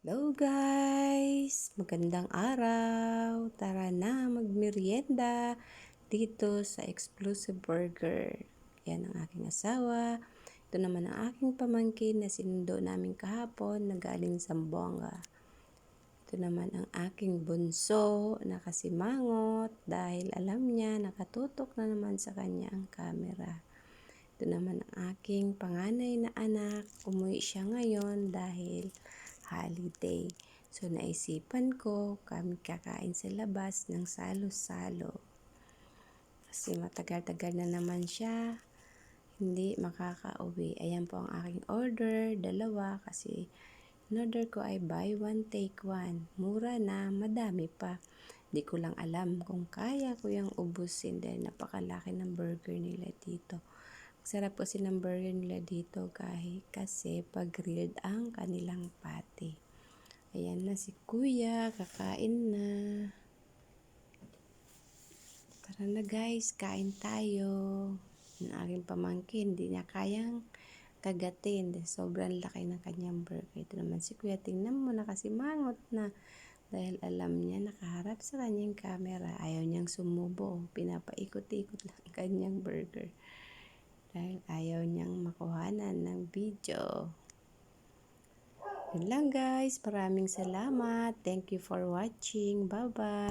Hello guys! Magandang araw! Tara na magmerienda dito sa Exclusive Burger. Yan ang aking asawa. Ito naman ang aking pamangkin na sinundo namin kahapon na galing Zamboanga. Ito naman ang aking bunso na kasimangot dahil alam niya nakatutok na naman sa kanya ang camera. Ito naman ang aking panganay na anak. Umuwi siya ngayon dahil holiday. So, naisipan ko kami kakain sa labas ng salo-salo. Kasi matagal-tagal na naman siya hindi makakauwi. Ayan po ang aking order, dalawa kasi in-order ko ay buy one take one. Mura na, madami pa. Di ko lang alam kung kaya ko yung ubusin dahil napakalaki ng burger nila dito. Sarap kasi ng burger nila dito kasi pag grilled ang kanilang patty. Ayan na si Kuya, kakain na. Tara na guys, kain tayo. Ang aking pamangkin, hindi niya kayang kagatin. Sobrang laki ng kanyang burger. Ito naman si Kuya, tingnan mo na kasi mangot na. Dahil alam niya nakaharap sa kanyang camera. Ayaw niyang sumubo. Pinapaikot-ikot lang ang kanyang burger. Dahil ayaw niyang makuhanan ng video. Yun lang guys. Maraming salamat. Thank you for watching. Bye-bye.